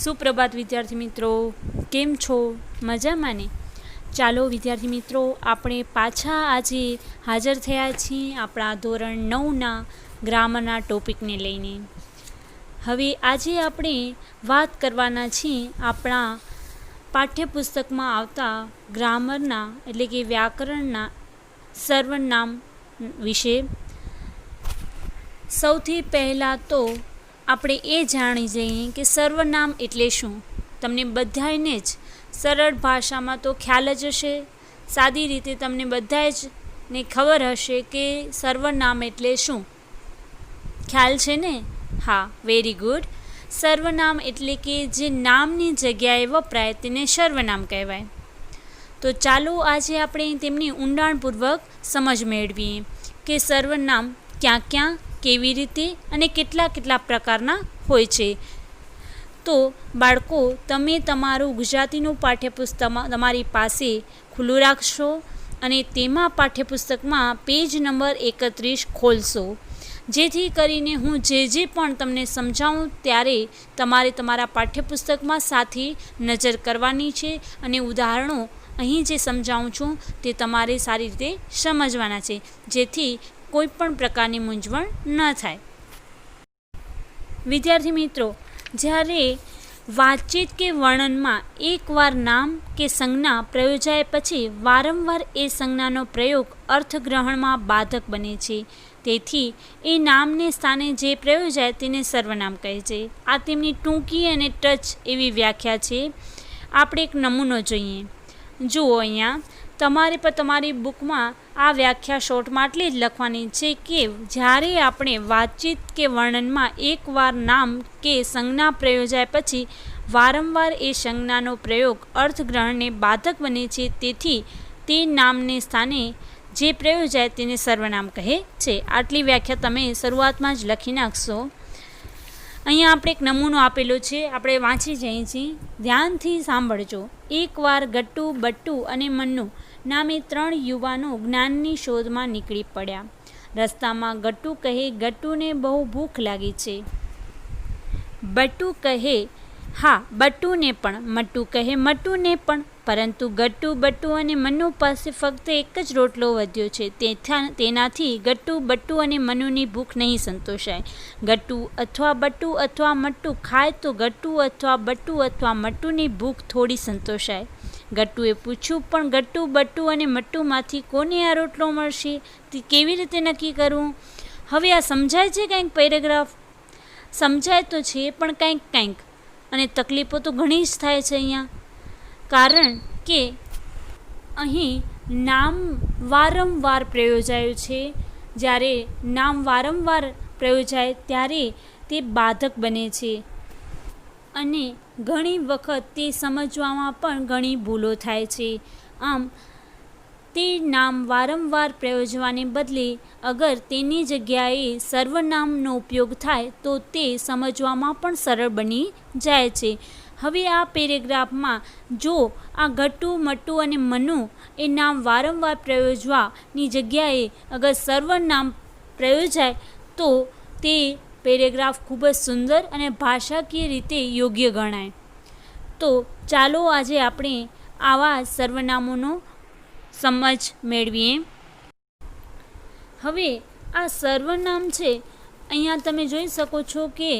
સુપ્રભાત વિદ્યાર્થી મિત્રો, કેમ છો? મજામાં ને? ચાલો વિદ્યાર્થી મિત્રો, આપણે પાછા આજે હાજર થયા છીએ આપણા ધોરણ 9ના ગ્રામરના ટોપિકને લઈને. હવે આજે આપણે વાત કરવાના છીએ આપણા પાઠ્યપુસ્તકમાં આવતા ગ્રામરના એટલે કે વ્યાકરણના સર્વનામ વિશે. સૌથી પહેલાં તો આપણે એ જાણી જઈએ કે સર્વનામ એટલે શું. તમને બધાને જ સરળ ભાષામાં તો ખ્યાલ જ હશે, સાદી રીતે તમને બધા જ ને ખબર હશે કે સર્વનામ એટલે શું. ખ્યાલ છે ને? હા, વેરી ગુડ. સર્વનામ એટલે કે જે નામની જગ્યાએ વપરાય તેને સર્વનામ કહેવાય. તો ચાલો આજે આપણે તેમની ઊંડાણપૂર્વક સમજ મેળવીએ કે સર્વનામ ક્યાં ક્યાં, કેવી રીતે અને કેટલા પ્રકારના હોય છે. તો બાળકો, તમે તમારું ગુજરાતીનું પાઠ્યપુસ્તક તમારી પાસે ખુલ્લું રાખશો અને તેમાં પાઠ્યપુસ્તકમાં પેજ નંબર 31 ખોલશો, જેથી કરીને હું જે પણ તમને સમજાવું ત્યારે તમારે તમારા પાઠ્યપુસ્તકમાં સાથે નજર કરવાની છે અને ઉદાહરણો અહીં જે સમજાવું છું તે તમારે સારી રીતે સમજવાના છે, જેથી કોઈ પણ પ્રકારની મૂંઝવણ ન થાય. વિદ્યાર્થી મિત્રો, જ્યારે વાતચીત કે વર્ણનમાં એકવાર નામ કે સંજ્ઞા પ્રયોજાય પછી વારંવાર એ સંજ્ઞાનો પ્રયોગ અર્થગ્રહણમાં બાધક બને છે. તેથી એ નામને સ્થાને જે પ્રયોજાય તેને સર્વનામ કહે છે. આ તેમની ટૂંકી અને ટચ એવી વ્યાખ્યા છે. આપણે એક નમૂનો જોઈએ. જુઓ, અહીંયા તમારે પર તમારી બુકમાં આ વ્યાખ્યા શોર્ટમાં એટલી જ લખવાની છે કે જ્યારે આપણે વાતચીત કે વર્ણનમાં એકવાર નામ કે સંજ્ઞા પ્રયોજાય પછી વારંવાર એ સંજ્ઞાનો પ્રયોગ અર્થગ્રહણને બાધક બને છે, તેથી તે નામને સ્થાને જે પ્રયોજાય તેને સર્વનામ કહે છે. આટલી વ્યાખ્યા તમે શરૂઆતમાં જ લખી નાખશો. અહીંયા આપણે એક નમૂનો આપેલો છે, આપણે વાંચી જઈએ છીએ. ધ્યાનથી સાંભળજો. એકવાર ગટ્ટુ, બટ્ટુ અને મન્નુ નામે 3 યુવાનો જ્ઞાનની શોધમાં નીકળી પડ્યા. રસ્તામાં ગટ્ટુ કહે, ગટ્ટુને બહુ ભૂખ લાગી છે. બટ્ટુ કહે, હા, બટ્ટુને પણ. મટ્ટુ કહે, મટ્ટુને પણ. પરંતુ ગટ્ટુ, બટ્ટુ અને મન્નુ પાસે ફક્ત એક જ રોટલો વધ્યો છે. તેનાથી ગટ્ટુ, બટ્ટુ અને મન્નુની ભૂખ નહીં સંતોષાય. ગટ્ટુ અથવા બટ્ટુ અથવા મટ્ટુ ખાય તો ગટ્ટુ અથવા બટ્ટુ અથવા મટ્ટુની ભૂખ થોડી સંતોષાય. ગટ્ટુએ પૂછ્યું, પણ ગટ્ટુ, બટ્ટુ અને મટ્ટુમાંથી કોને આ રોટલો મળશે તે કેવી રીતે નક્કી કરવું? હવે આ સમજાય છે કંઈક પેરેગ્રાફ? સમજાય તો છે, પણ કંઈક અને તકલીફો તો ઘણી જ થાય છે અહીંયા. કારણ કે અહીં નામ વારંવાર પ્રયોજાયું છે. જ્યારે નામ વારંવાર પ્રયોજાય ત્યારે તે બાધક બને છે અને ઘણી વખત તે સમજવામાં પણ ઘણી ભૂલો થાય છે. આમ તે નામ વારંવાર પ્રયોજવાને બદલે અગર તેની જગ્યાએ સર્વનામનો ઉપયોગ થાય તો તે સમજવામાં પણ સરળ બની જાય છે. હવે આ પેરેગ્રાફમાં જો આ ગટ્ટુ, મટ્ટુ અને મન્નુ એ નામ વારંવાર પ્રયોજવાની જગ્યાએ અગર સર્વનામ પ્રયોજાય તો તે પેરેગ્રાફ ખૂબ જ સુંદર અને ભાષાકીય રીતે યોગ્ય ગણાય. તો ચાલો આજે આપણે આવા સર્વનામોનો સમજ મેળવીએ. હવે આ સર્વનામ છે, અહીંયા તમે જોઈ શકો છો કે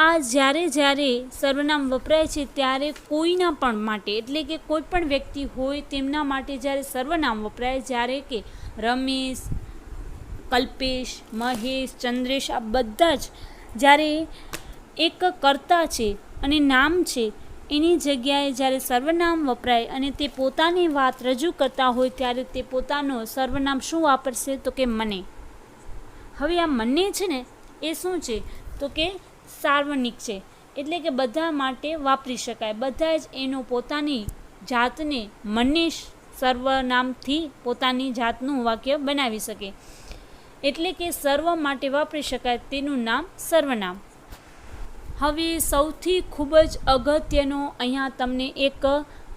આ જ્યારે સર્વનામ વપરાય છે ત્યારે કોઈના પણ માટે એટલે કે કોઈ પણ વ્યક્તિ હોય તેમના માટે જ્યારે સર્વનામ વપરાય, જ્યારે કે રમેશ, કલ્પેશ, મહેશ, ચંદ્રેશ આ બધા જ જ્યારે એક કર્તા છે અને નામ છે એની જગ્યાએ જ્યારે સર્વનામ વપરાય અને તે પોતાની વાત રજૂ કરતા હોય ત્યારે તે પોતાનો સર્વનામ શું વાપરશે? તો કે મને. હવે આ મને છે ને એ શું છે? તો કે સાર્વનિક છે, એટલે કે બધા માટે વાપરી શકાય. બધા જ એનો પોતાની જાતને મને સર્વનામથી પોતાની જાતનું વાક્ય બનાવી શકે, એટલે કે સર્વ માટે વાપરી શકાય તેનું નામ સર્વનામ. હવે સૌથી ખૂબ જ અગત્યનો અહીંયા તમને એક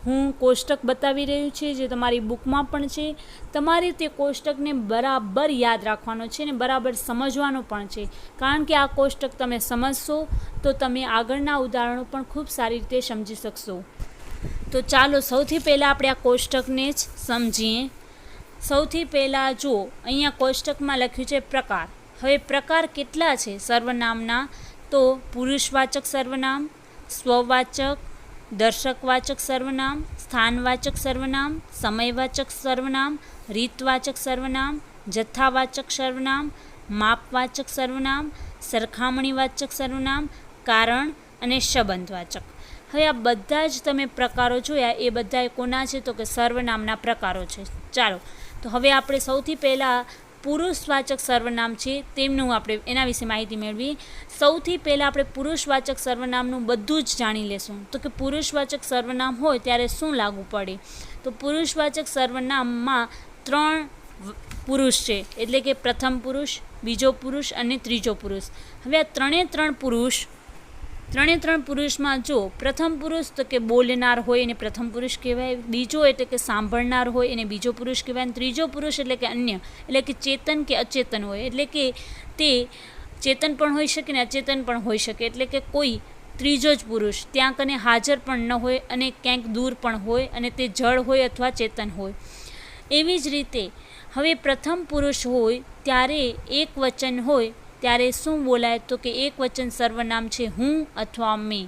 હું કોષ્ટક બતાવી રહ્યું છે જે તમારી બુકમાં પણ છે. તમારે તે કોષ્ટકને બરાબર યાદ રાખવાનો છે અને બરાબર સમજવાનો પણ છે, કારણ કે આ કોષ્ટક તમે સમજશો તો તમે આગળના ઉદાહરણો પણ ખૂબ સારી રીતે સમજી શકશો. તો ચાલો સૌથી પહેલાં આપણે આ કોષ્ટકને જ સમજીએ. સૌથી પહેલાં જો અહીંયા કોષ્ટકમાં લખ્યું છે પ્રકાર. હવે પ્રકાર કેટલા છે સર્વનામના? તો પુરુષવાચક સર્વનામ, સ્વવાચક, દર્શકવાચક સર્વનામ, સ્થાનવાચક સર્વનામ, સમયવાચક સર્વનામ, રીતવાચક સર્વનામ, જથ્થાવાચક સર્વનામ, માપવાચક સર્વનામ, સરખામણીવાચક સર્વનામ, કારણ અને સંબંધવાચક. હવે આ બધા જ તમે પ્રકારો જોયા, એ બધા કોના છે? તો કે સર્વનામના પ્રકારો છે. ચાલો તો હવે આપણે સૌથી પહેલાં પુરુષવાચક સર્વનામ છે તેમનું આપણે એના વિશે માહિતી મેળવી. સૌથી પહેલાં આપણે પુરુષવાચક સર્વનામનું બધું જ જાણી લેશું. તો કે પુરુષવાચક સર્વનામ હોય ત્યારે શું લાગુ પડે? તો પુરુષવાચક સર્વનામમાં 3 પુરુષ છે, એટલે કે પ્રથમ પુરુષ, બીજો પુરુષ અને ત્રીજો પુરુષ. હવે આ ત્રણે ત્રણ પુરુષમાં જો પ્રથમ પુરુષ તો કે બોલનાર હોય એને પ્રથમ પુરુષ કહેવાય, બીજો એટલે કે સાંભળનાર હોય એને બીજો પુરુષ કહેવાય, અને ત્રીજો પુરુષ એટલે કે અન્ય, એટલે કે ચેતન કે અચેતન હોય, એટલે કે તે ચેતન પણ હોઈ શકે ને અચેતન પણ હોઈ શકે, એટલે કે કોઈ ત્રીજો જ પુરુષ ત્યાં કને હાજર પણ ન હોય અને ક્યાંક દૂર પણ હોય અને તે જળ હોય અથવા ચેતન હોય. એવી જ રીતે હવે પ્રથમ પુરુષ હોય ત્યારે એક વચન હોય ત્યારે શું બોલાય? તો કે એક વચન સર્વનામ છે હું અથવા મેં.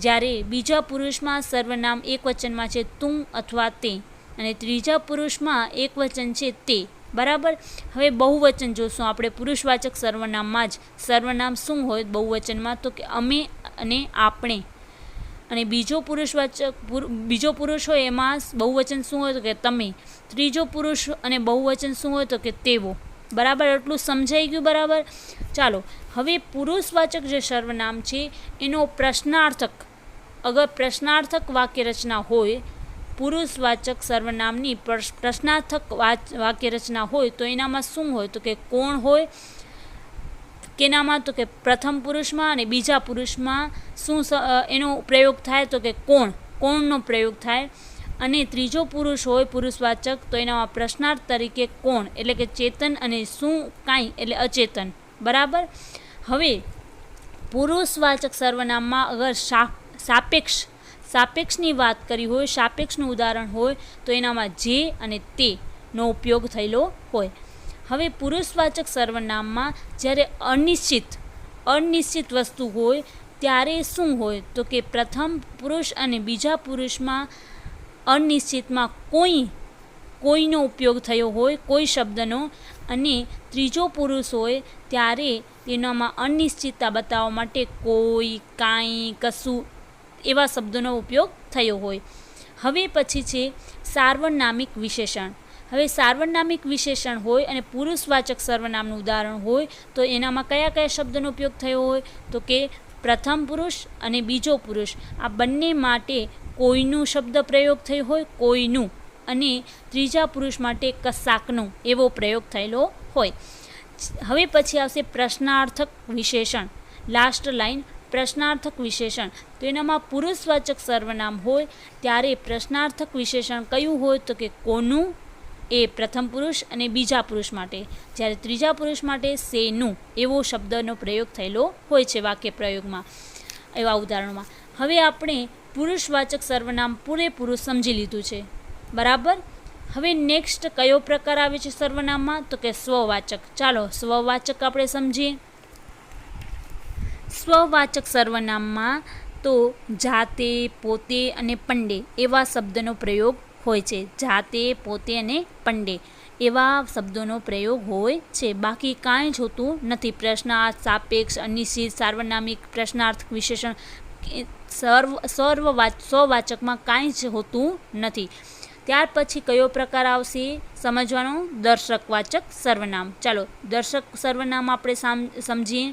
જ્યારે બીજા પુરુષમાં સર્વનામ એક વચનમાં છે તું અથવા તે, અને ત્રીજા પુરુષમાં એક વચન છે તે. બરાબર. હવે બહુવચન જોશું આપણે પુરુષવાચક સર્વનામમાં જ. સર્વનામ શું હોય બહુવચનમાં? તો કે અમે અને આપણે. અને બીજો પુરુષ હોય એમાં બહુવચન શું હોય? તો કે તમે. ત્રીજો પુરુષ અને બહુવચન શું હોય? તો કે તેઓ. બરાબર, એટલું સમજાઈ ગયું? બરાબર. ચાલો હવે પુરુષવાચક જે સર્વનામ છે એનો પ્રશ્નાર્થક, અગર પ્રશ્નાર્થક વાક્ય રચના હોય, પુરુષવાચક સર્વનામની પ્રશ્નાર્થક વાક્ય રચના હોય તો એનામાં શું હોય? તો કે કોણ હોય. કેનામાં? તો કે પ્રથમ પુરુષમાં, અને બીજા પુરુષમાં શું એનો પ્રયોગ થાય? તો કે કોણનો પ્રયોગ થાય. અને ત્રીજો પુરુષ હોય પુરુષવાચક તો એનામાં પ્રશ્નાર્થ તરીકે કોણ એટલે કે ચેતન અને શું કાંઈ એટલે અચેતન. બરાબર. હવે પુરુષવાચક સર્વનામમાં અગર સાપેક્ષની વાત કરી હોય, સાપેક્ષનું ઉદાહરણ હોય તો એનામાં જે અને તેનો ઉપયોગ થયેલો હોય. હવે પુરુષવાચક સર્વનામમાં જ્યારે અનિશ્ચિત વસ્તુ હોય ત્યારે શું હોય? તો કે પ્રથમ પુરુષ અને બીજા પુરુષમાં અનિશ્ચિતમાં કોઈનો ઉપયોગ થયો હોય, કોઈ શબ્દનો, અને ત્રીજો પુરુષ હોય ત્યારે તેનામાં અનિશ્ચિતતા બતાવવા માટે કોઈ, કાંઈ, કશું એવા શબ્દોનો ઉપયોગ થયો હોય. હવે પછી છે સાર્વનામિક વિશેષણ. હવે સાર્વનામિક વિશેષણ હોય અને પુરુષવાચક સર્વનામનું ઉદાહરણ હોય તો એનામાં કયા કયા શબ્દનો ઉપયોગ થયો હોય? તો કે પ્રથમ પુરુષ અને બીજો પુરુષ આ બંને માટે કોઈનું શબ્દ પ્રયોગ થયો હોય, કોઈનું, અને ત્રીજા પુરુષ માટે કશાકનો એવો પ્રયોગ થયેલો હોય. હવે પછી આવશે પ્રશ્નાર્થક વિશેષણ. લાસ્ટ લાઈન પ્રશ્નાર્થક વિશેષણ. તો એનામાં પુરુષવાચક સર્વનામ હોય ત્યારે પ્રશ્નાર્થક વિશેષણ કયું હોય? તો કે કોનું, એ પ્રથમ પુરુષ અને બીજા પુરુષ માટે. જ્યારે ત્રીજા પુરુષ માટે શેનું એવો શબ્દનો પ્રયોગ થયેલો હોય છે વાક્ય પ્રયોગમાં, એવા ઉદાહરણોમાં. હવે આપણે પુરુષવાચક સર્વનામ પૂરેપૂરું સમજી લીધું છે. બરાબર. હવે નેક્સ્ટ કયો પ્રકાર આવે છે સર્વનામમાં? તો કે સ્વવાચક. ચાલો સ્વવાચક આપણે સમજીએ. સ્વવાચક સર્વનામમાં તો જાતે, પોતે અને પંડે એવા શબ્દનો પ્રયોગ હોય છે. જાતે, પોતે અને પંડે એવા શબ્દોનો પ્રયોગ હોય છે. બાકી કાંઈ જ હોતું નથી. પ્રશ્નાર્થ, સાપેક્ષ, અનિશ્ચિત, સાર્વનામિક, પ્રશ્નાર્થક વિશેષણ સ્વવાચકમાં કાંઈ જ હોતું નથી. ત્યાર પછી કયો પ્રકાર આવશે સમજવાનો? દર્શકવાચક સર્વનામ. ચાલો દર્શક સર્વનામ આપણે સમજીએ.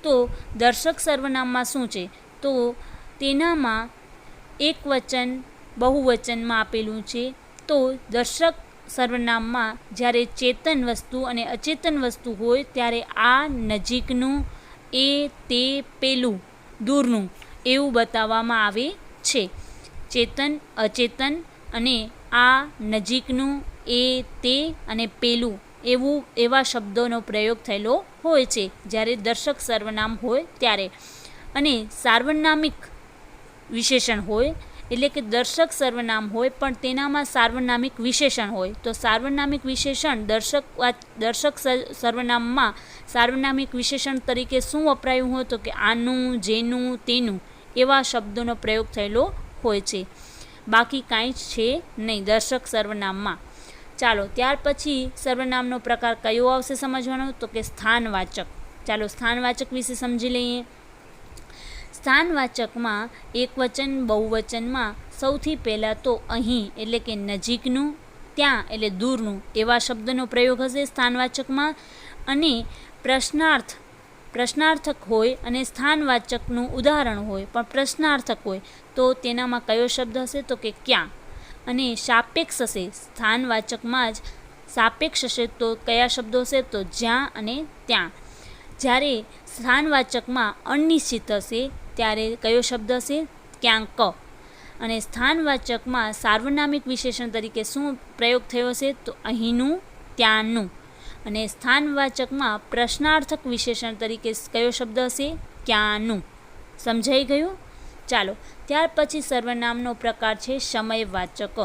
તો દર્શક સર્વનામમાં શું છે? તો તેનામાં એક વચન બહુવચનમાં આપેલું છે. તો દર્શક સર્વનામમાં જ્યારે ચેતન વસ્તુ અને અચેતન વસ્તુ હોય ત્યારે આ નજીકનું, એ, તે, પેલું, દૂરનું એવું બતાવવામાં આવે છે. ચેતન, અચેતન અને આ, નજીકનું, એ, તે અને પેલું એવા શબ્દોનો પ્રયોગ થયેલો હોય છે જ્યારે દર્શક સર્વનામ હોય ત્યારે. અને સાર્વનામિક વિશેષણ હોય એટલે કે દર્શક સર્વનામ હોય પણ તેનામાં સાર્વનામિક વિશેષણ હોય. તો સાર્વનામિક વિશેષણ દર્શક સર્વનામમાં સાર્વનામિક વિશેષણ તરીકે શું વપરાયું હોય તો કે આનું, જેનું, તેનું એવા શબ્દોનો પ્રયોગ થયેલો હોય છે. બાકી કાંઈ જ છે નહીં દર્શક સર્વનામમાં. ચાલો ત્યાર પછી સર્વનામનો પ્રકાર કયો આવશે સમજવાનો તો કે સ્થાનવાચક. ચાલો સ્થાનવાચક વિશે સમજી લઈએ. સ્થાનવાચકમાં એકવચન બહુવચનમાં સૌથી પહેલાં તો અહીં એટલે કે નજીકનું, ત્યાં એટલે દૂરનું એવા શબ્દનો પ્રયોગ હશે સ્થાનવાચકમાં. અને પ્રશ્નાર્થક હોય અને સ્થાનવાચકનું ઉદાહરણ હોય પણ પ્રશ્નાર્થક હોય તો તેનામાં કયો શબ્દ હશે તો કે ક્યાં. અને સાપેક્ષ હશે સ્થાનવાચકમાં જ સાપેક્ષ હશે તો કયા શબ્દો હશે તો જ્યાં અને ત્યાં. જ્યારે સ્થાનવાચકમાં અનિશ્ચિત હશે ત્યારે કયો શબ્દ હશે ક્યાંક. અને સ્થાનવાચકમાં સાર્વનામિક વિશેષણ તરીકે શું પ્રયોગ થયો હશે તો અહીંનું, ત્યાંનું. અને સ્થાનવાચકમાં પ્રશ્નાર્થક વિશેષણ તરીકે કયો શબ્દ હશે ક્યાંનું. સમજાઈ ગયું? ચાલો ત્યાર પછી સર્વનામનો પ્રકાર છે સમયવાચક.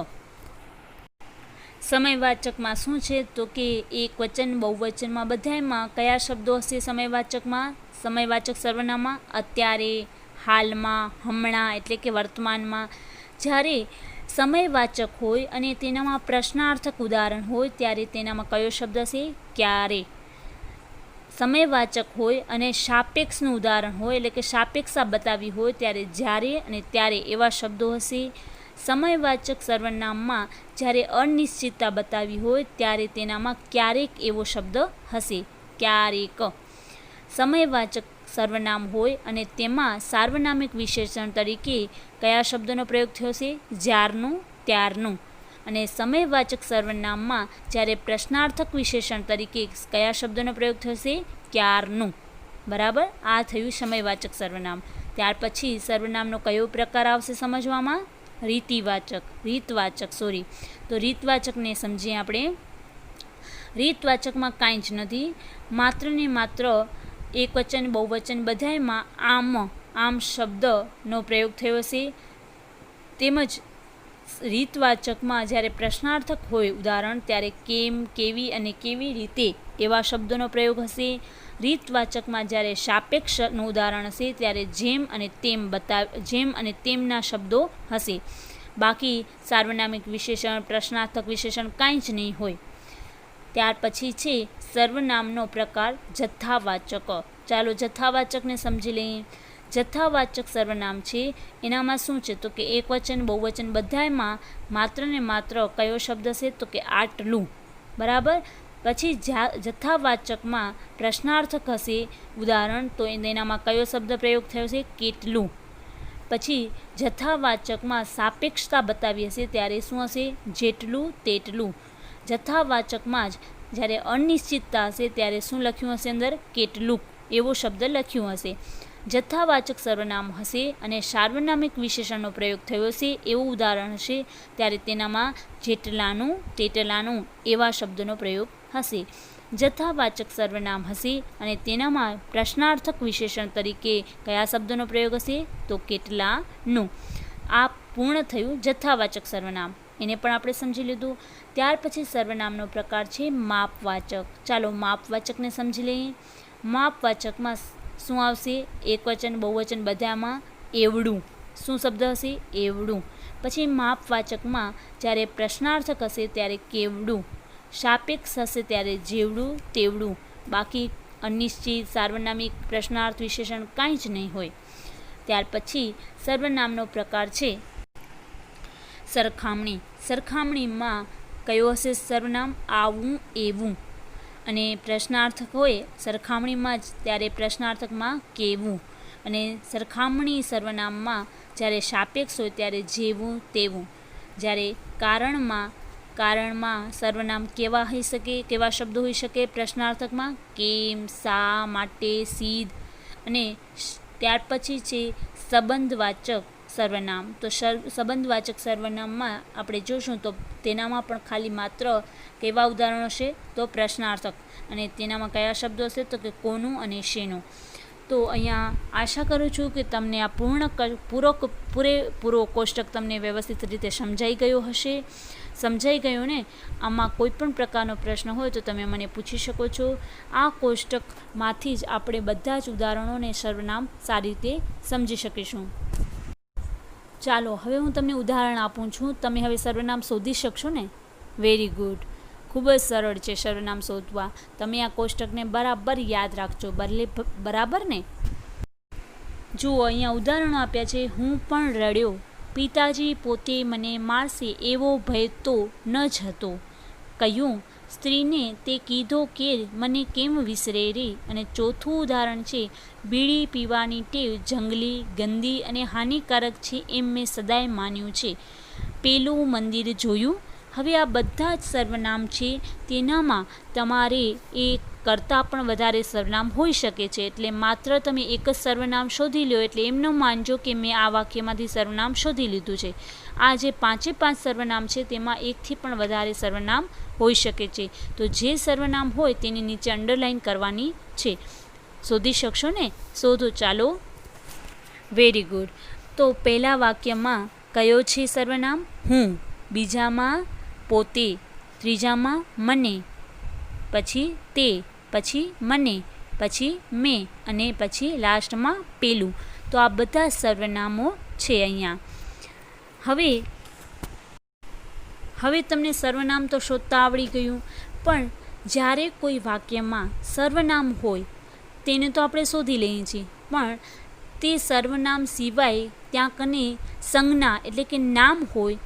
સમયવાચકમાં શું છે તો કે એકવચન બહુવચનમાં બધામાં કયા શબ્દો હશે સમયવાચકમાં? સમયવાચક સર્વનામમાં અત્યારે, હાલમાં, હમણાં એટલે કે વર્તમાનમાં. જ્યારે સમયવાચક હોય અને તેનામાં પ્રશ્નાર્થક ઉદાહરણ હોય ત્યારે તેનામાં કયો શબ્દ હશે ક્યારે. સમયવાચક હોય અને સાપેક્ષનું ઉદાહરણ હોય એટલે કે સાપેક્ષા બતાવી હોય ત્યારે જ્યારે અને ત્યારે એવા શબ્દો હશે. સમયવાચક સર્વનામમાં જ્યારે અનિશ્ચિતતા બતાવી હોય ત્યારે તેનામાં ક્યારેક એવો શબ્દ હશે ક્યારેક. સમયવાચક સર્વનામ હોય અને તેમાં સાર્વનામિક વિશેષણ તરીકે કયા શબ્દોનો પ્રયોગ થયો છે જ્યારનું, ત્યારનું. અને સમયવાચક સર્વનામમાં જ્યારે પ્રશ્નાર્થક વિશેષણ તરીકે કયા શબ્દોનો પ્રયોગ થયો છે ક્યારનું. બરાબર, આ થયું સમયવાચક સર્વનામ. ત્યાર પછી સર્વનામનો કયો પ્રકાર આવશે સમજવામાં? રીતવાચક. તો રીતવાચકને સમજીએ આપણે. રીતવાચકમાં કાંઈ જ નથી, માત્ર ને માત્ર એકવચન બહુવચન બધામાં આમ શબ્દનો પ્રયોગ થયો છે. તેમજ રીતવાચકમાં જ્યારે પ્રશ્નાર્થક હોય ઉદાહરણ ત્યારે કેમ, કેવી અને કેવી રીતે એવા શબ્દોનો પ્રયોગ હશે. રીતવાચકમાં જ્યારે સાપેક્ષનું ઉદાહરણ હશે ત્યારે જેમ અને તેમના શબ્દો હશે. બાકી સાર્વનામિક વિશેષણ, પ્રશ્નાર્થક વિશેષણ કાંઈ જ નહીં હોય. ત્યાર પછી છે સર્વનામનો પ્રકાર જથ્થાવાચક. ચાલો જથ્થાવાચકને સમજી લઈએ. જથ્થાવાચક સર્વનામ છે એનામાં શું છે તો કે એકવચન બહુવચન બધામાં માત્ર ને માત્ર કયો શબ્દ હશે તો કે આટલું. બરાબર. પછી જથ્થાવાચકમાં પ્રશ્નાર્થક હશે ઉદાહરણ તો એનામાં કયો શબ્દ પ્રયોગ થયો છે કેટલું. પછી જથ્થાવાચકમાં સાપેક્ષતા બતાવી હશે ત્યારે શું હશે જેટલું, તેટલું. જથ્થાવાચકમાં જ જ્યારે અનિશ્ચિતતા હશે ત્યારે શું લખ્યું હશે અંદર કેટલુંક એવો શબ્દ લખ્યું હશે. જથ્થાવાચક સર્વનામ હશે અને સાર્વનામિક વિશેષણનો પ્રયોગ થયો છે એવું ઉદાહરણ હશે ત્યારે તેનામાં જેટલાનું, તેટલાનું એવા શબ્દનો પ્રયોગ હશે. જથ્થાવાચક સર્વનામ હશે અને તેનામાં પ્રશ્નાર્થક વિશેષણ તરીકે કયા શબ્દનો પ્રયોગ હશે તો કેટલાનું. આ પૂર્ણ થયું જથ્થાવાચક સર્વનામ. એને પણ આપણે સમજી લીધું. ત્યાર પછી સર્વનામનો પ્રકાર છે માપવાચક. ચાલો માપવાચકને સમજી લઈએ. માપવાચકમાં શું આવશે? એકવચન બહુવચન બધામાં એવડું. શું શબ્દ હશે? એવડું. પછી માપવાચકમાં જ્યારે પ્રશ્નાર્થક હશે ત્યારે કેવડું, સાપેક્ષ હશે ત્યારે જેવડું, તેવડું. બાકી અનિશ્ચિત, સાર્વનામિક, પ્રશ્નાર્થ વિશેષણ કાંઈ જ નહીં હોય. ત્યાર પછી સર્વનામનો પ્રકાર છે સરખામણી. સરખામણીમાં કયો હશે સર્વનામ? આવું, એવું. અને પ્રશ્નાર્થક હોય સરખામણીમાં જ ત્યારે પ્રશ્નાર્થકમાં કેવું. અને સરખામણી સર્વનામમાં જ્યારે સાપેક્ષ હોય ત્યારે જેવું, તેવું. જ્યારે કારણમાં સર્વનામ કેવા હોઈ શકે, કેવા શબ્દો હોઈ શકે પ્રશ્નાર્થકમાં? કેમ, શા માટે, સીધ. અને ત્યાર પછી છે સંબંધવાચક સર્વનામ. તો સંબંધવાચક સર્વનામમાં આપણે જોશું તો તેનામાં પણ ખાલી માત્ર કેવા ઉદાહરણો છે તો પ્રશ્નાર્થક, અને તેનામાં કયા શબ્દો હશે તો કે કોનું અને શેનું. તો અહીંયા આશા કરું છું કે તમને આ પૂરેપૂરો કોષ્ટક તમને વ્યવસ્થિત રીતે સમજાઈ ગયો હશે. સમજાઈ ગયો ને? આમાં કોઈ પણ પ્રકારનો પ્રશ્ન હોય તો તમે મને પૂછી શકો છો. આ કોષ્ટકમાંથી જ આપણે બધા જ ઉદાહરણોને સર્વનામ સારી રીતે સમજી શકીશું. ચાલો હવે હું તમને ઉદાહરણ આપું છું. તમે હવે સર્વનામ શોધી શકશો ને? Very good. ખૂબ જ સરળ છે સર્વનામ શોધવા. તમે આ કોષ્ટકને બરાબર યાદ રાખજો. બરાબર ને? જુઓ અહીંયા ઉદાહરણો આપ્યા છે. હું પણ રડ્યો, પિતાજી પોતે મને મારશે એવો ભય તો ન જ હતો. કહ્યું, સ્ત્રીને તે કીધો કે મને કેમ વિસરે રે. અને ચોથું ઉદાહરણ છે, બીડી પીવાની ટેવ જંગલી, ગંદી અને હાનિકારક છે એમ મેં સદાય માન્યું છે. પેલું મંદિર જોયું. હવે આ બધા જ સર્વનામ છે. તેનામાં તમારે એક કરતાં પણ વધારે સર્વનામ હોઈ શકે છે. એટલે માત્ર તમે એક જ સર્વનામ શોધી લો એટલે એમ ન માનજો કે મેં આ વાક્યમાંથી સર્વનામ શોધી લીધું છે. આ જે 5 સર્વનામ છે તેમાં એકથી પણ વધારે સર્વનામ હોઈ શકે છે. તો જે સર્વનામ હોય તેની નીચે અંડરલાઇન કરવાની છે. શોધી શકશો ને? શોધો ચાલો. Very good. તો પહેલા વાક્યમાં કયો છે સર્વનામ? હું. બીજામાં પોતે, ત્રીજામાં મને, પછી તે, પછી મને, પછી મેં અને પછી લાસ્ટમાં પેલું. તો આ બધા સર્વનામો છે અહીંયા. હવે તમને સર્વનામ તો શોધતા આવડી ગયું, પણ જ્યારે કોઈ વાક્યમાં સર્વનામ હોય તેને તો આપણે શોધી લઈએ છીએ, પણ તે સર્વનામ સિવાય ત્યાં કને સંજ્ઞા એટલે કે નામ હોય